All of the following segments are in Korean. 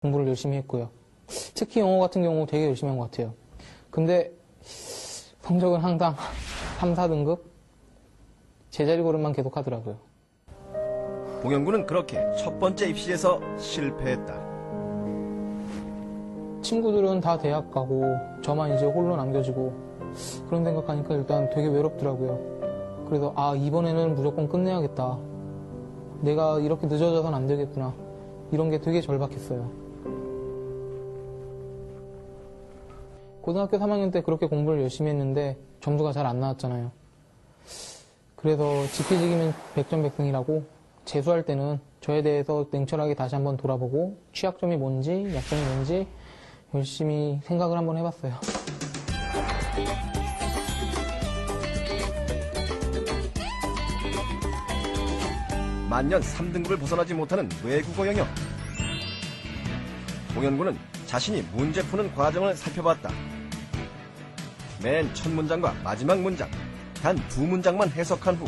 공부를 열심히 했고요. 특히 영어 같은 경우 되게 열심히 한 것 같아요. 근데 성적은 항상 3, 4등급 제자리 걸음만 계속 하더라고요. 봉현군은 그렇게 첫 번째 입시에서 실패했다. 친구들은 다 대학 가고 저만 이제 홀로 남겨지고 그런 생각하니까 일단 되게 외롭더라고요. 그래서 이번에는 무조건 끝내야겠다. 내가 이렇게 늦어져선 안 되겠구나. 이런 게 되게 절박했어요. 고등학교 3학년 때 그렇게 공부를 열심히 했는데 점수가 잘 안 나왔잖아요. 그래서 지피지기면 백전백승이라고 재수할 때는 저에 대해서 냉철하게 다시 한번 돌아보고 취약점이 뭔지 약점이 뭔지 열심히 생각을 한번 해봤어요. 만년 3등급을 벗어나지 못하는 외국어 영역. 봉현군은 자신이 문제 푸는 과정을 살펴봤다. 맨 첫 문장과 마지막 문장, 단 2문장만 해석한 후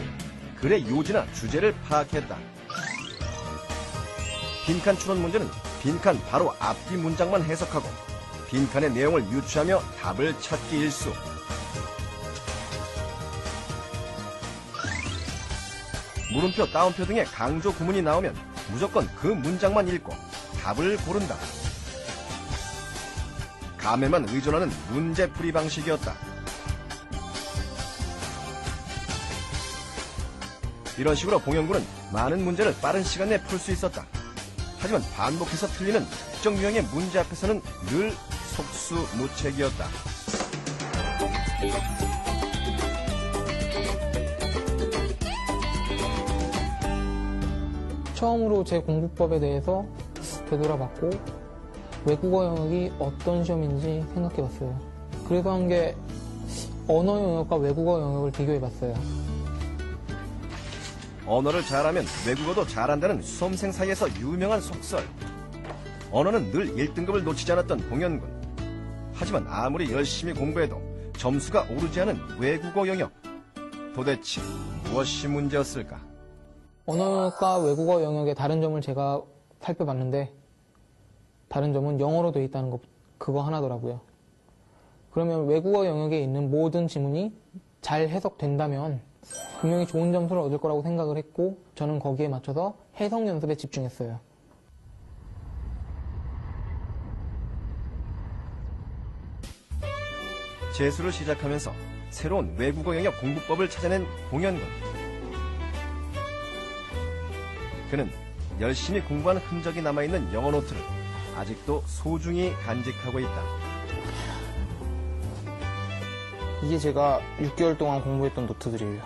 글의 요지나 주제를 파악했다. 빈칸 추론 문제는 빈칸 바로 앞뒤 문장만 해석하고 빈칸의 내용을 유추하며 답을 찾기 일수. 물음표, 따옴표 등의 강조 구문이 나오면 무조건 그 문장만 읽고 답을 고른다. 감에만 의존하는 문제풀이 방식이었다. 이런 식으로 봉현군은 많은 문제를 빠른 시간 내에 풀 수 있었다. 하지만 반복해서 틀리는 특정 유형의 문제 앞에서는 늘 속수무책이었다. 처음으로 제 공부법에 대해서 되돌아봤고 외국어 영역이 어떤 시험인지 생각해봤어요. 그래서 한 게 언어 영역과 외국어 영역을 비교해봤어요. 언어를 잘하면 외국어도 잘한다는 수험생 사이에서 유명한 속설. 언어는 늘 1등급을 놓치지 않았던 봉현군. 하지만 아무리 열심히 공부해도 점수가 오르지 않은 외국어 영역. 도대체 무엇이 문제였을까? 언어 영역과 외국어 영역의 다른 점을 제가 살펴봤는데 다른 점은 영어로 되어 있다는 것, 그거 하나더라고요. 그러면 외국어 영역에 있는 모든 지문이 잘 해석된다면 분명히 좋은 점수를 얻을 거라고 생각을 했고 저는 거기에 맞춰서 해석 연습에 집중했어요. 재수를 시작하면서 새로운 외국어 영역 공부법을 찾아낸 봉현군. 그는 열심히 공부한 흔적이 남아있는 영어 노트를 아직도 소중히 간직하고 있다. 이게 제가 6개월 동안 공부했던 노트들이에요.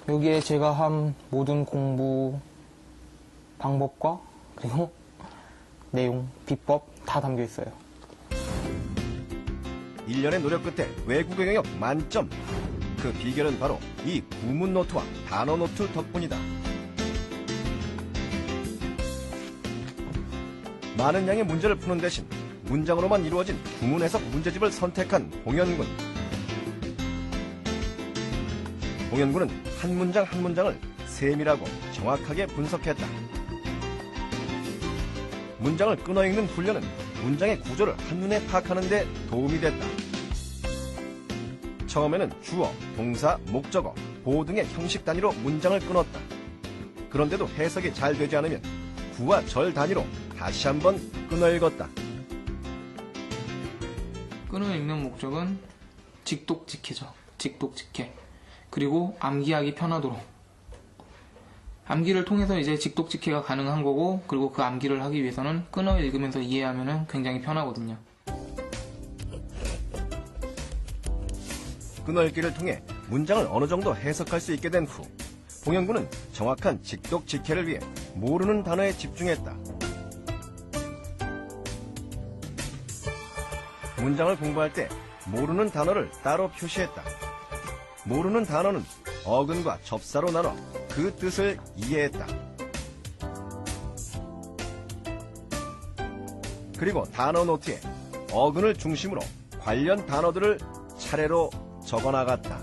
여기에 제가 한 모든 공부 방법과 그리고 내용, 비법 다 담겨 있어요. 1년의 노력 끝에 외국어 영역 만점. 그 비결은 바로 이 구문 노트와 단어 노트 덕분이다. 많은 양의 문제를 푸는 대신 문장으로만 이루어진 구문 해석 문제집을 선택한 봉현군. 봉현군은 한 문장 한 문장을 세밀하고 정확하게 분석했다. 문장을 끊어 읽는 훈련은 문장의 구조를 한눈에 파악하는 데 도움이 됐다. 처음에는 주어, 동사, 목적어, 보호 등의 형식 단위로 문장을 끊었다. 그런데도 해석이 잘 되지 않으면 구와 절 단위로 다시 한번 끊어 읽었다. 끊어 읽는 목적은 직독직해죠. 직독직해. 그리고 암기하기 편하도록. 암기를 통해서 이제 직독직해가 가능한 거고, 그리고 그 암기를 하기 위해서는 끊어 읽으면서 이해하면 굉장히 편하거든요. 끊어 읽기를 통해 문장을 어느 정도 해석할 수 있게 된 후, 봉현군은 정확한 직독직해를 위해 모르는 단어에 집중했다. 문장을 공부할 때 모르는 단어를 따로 표시했다. 모르는 단어는 어근과 접사로 나눠 그 뜻을 이해했다. 그리고 단어 노트에 어근을 중심으로 관련 단어들을 차례로 적어나갔다.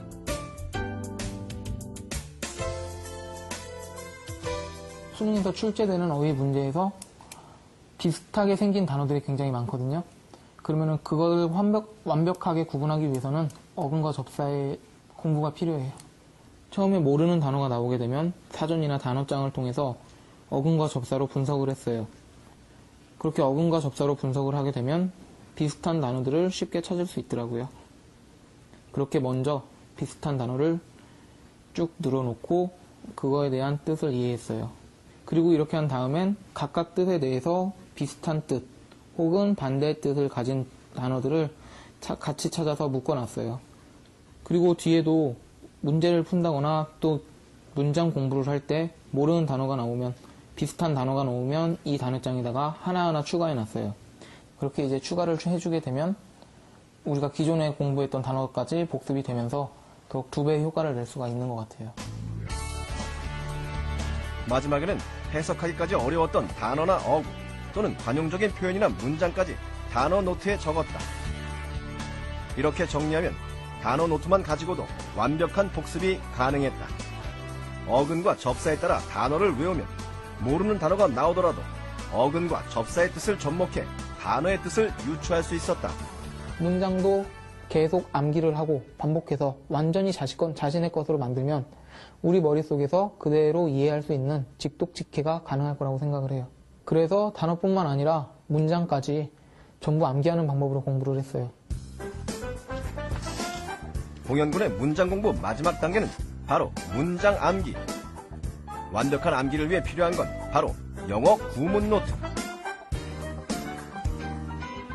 수능에서 출제되는 어휘 문제에서 비슷하게 생긴 단어들이 굉장히 많거든요. 그러면은 그걸 완벽하게 구분하기 위해서는 어근과 접사의 공부가 필요해요. 처음에 모르는 단어가 나오게 되면 사전이나 단어장을 통해서 어근과 접사로 분석을 했어요. 그렇게 어근과 접사로 분석을 하게 되면 비슷한 단어들을 쉽게 찾을 수 있더라고요. 그렇게 먼저 비슷한 단어를 쭉 늘어놓고 그거에 대한 뜻을 이해했어요. 그리고 이렇게 한 다음엔 각각 뜻에 대해서 비슷한 뜻 혹은 반대의 뜻을 가진 단어들을 같이 찾아서 묶어놨어요. 그리고 뒤에도 문제를 푼다거나 또 문장 공부를 할 때 모르는 단어가 나오면 비슷한 단어가 나오면 이 단어장에다가 하나하나 추가해놨어요. 그렇게 이제 추가를 해주게 되면 우리가 기존에 공부했던 단어까지 복습이 되면서 더욱 2배의 효과를 낼 수가 있는 것 같아요. 마지막에는 해석하기까지 어려웠던 단어나 어구 또는 관용적인 표현이나 문장까지 단어 노트에 적었다. 이렇게 정리하면 단어 노트만 가지고도 완벽한 복습이 가능했다. 어근과 접사에 따라 단어를 외우면 모르는 단어가 나오더라도 어근과 접사의 뜻을 접목해 단어의 뜻을 유추할 수 있었다. 문장도 계속 암기를 하고 반복해서 완전히 자신의 것으로 만들면 우리 머릿속에서 그대로 이해할 수 있는 직독직해가 가능할 거라고 생각을 해요. 그래서 단어뿐만 아니라 문장까지 전부 암기하는 방법으로 공부를 했어요. 봉현군의 문장 공부 마지막 단계는 바로 문장 암기. 완벽한 암기를 위해 필요한 건 바로 영어 구문 노트.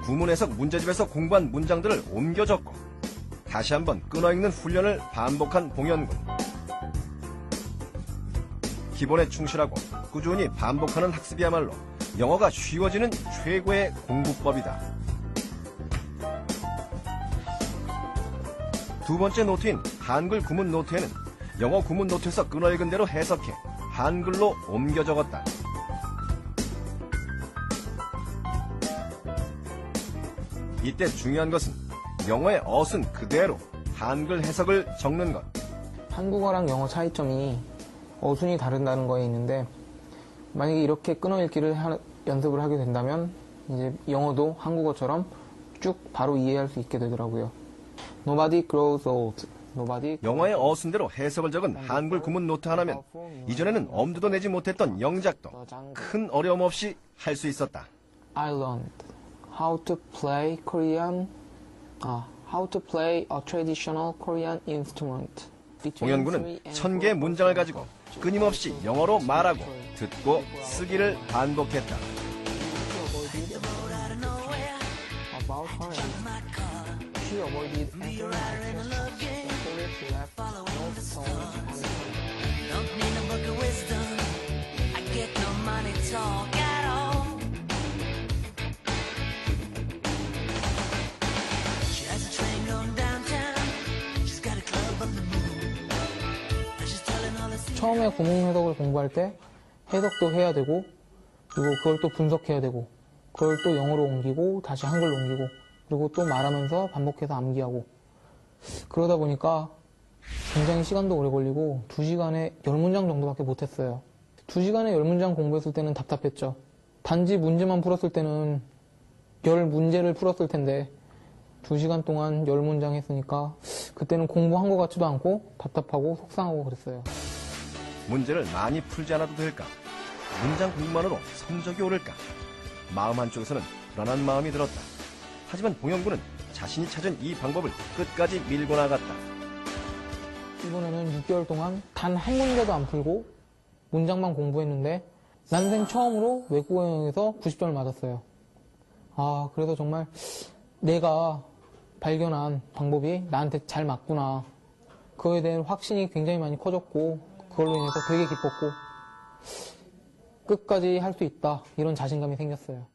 구문 해석 문제집에서 공부한 문장들을 옮겨 적고 다시 한번 끊어 읽는 훈련을 반복한 봉현군. 기본에 충실하고 꾸준히 반복하는 학습이야말로 영어가 쉬워지는 최고의 공부법이다. 두 번째 노트인 한글 구문 노트에는 영어 구문 노트에서 끊어 읽은 대로 해석해 한글로 옮겨 적었다. 이때 중요한 것은 영어의 어순 그대로 한글 해석을 적는 것. 한국어랑 영어 차이점이 어순이 다른다는 거에 있는데 만약에 이렇게 끊어 읽기를 연습을 하게 된다면 이제 영어도 한국어처럼 쭉 바로 이해할 수 있게 되더라고요. Nobody grows old. 영어의 어순대로 해석을 적은 한글 구문 노트 하나면 이전에는 엄두도 내지 못했던 영작도 큰 어려움 없이 할 수 있었다. I learned how to play a traditional Korean instrument. 봉현군은 1000개의 문장을 가지고 끊임없이 영어로 말하고 듣고 쓰기를 반복했다. She avoided answering my questions. The she left no stone unturned. Don't need a book of wisdom. I get no money talk at all. She has a train going downtown. She's got a club on the moon. She's telling all the 처음에 구문 해석을 공부할 때 해석도 해야 되고 그리고 그걸 또 분석해야 되고 그걸 또 영어로 옮기고 다시 한글로 옮기고 그리고 또 말하면서 반복해서 암기하고 그러다 보니까 굉장히 시간도 오래 걸리고 2시간에 10문장 정도밖에 못했어요. 2시간에 10문장 공부했을 때는 답답했죠. 단지 문제만 풀었을 때는 10문제를 풀었을 텐데 2시간 동안 10문장 했으니까 그때는 공부한 것 같지도 않고 답답하고 속상하고 그랬어요. 문제를 많이 풀지 않아도 될까? 문장 공부만으로 성적이 오를까? 마음 한쪽에서는 불안한 마음이 들었다. 하지만 봉현군은 자신이 찾은 이 방법을 끝까지 밀고 나갔다. 이번에는 6개월 동안 단 한 문제도 안 풀고 문장만 공부했는데 난생 처음으로 외국어 영역에서 90점을 맞았어요. 그래서 정말 내가 발견한 방법이 나한테 잘 맞구나. 그거에 대한 확신이 굉장히 많이 커졌고 그걸로 인해서 되게 기뻤고 끝까지 할 수 있다. 이런 자신감이 생겼어요.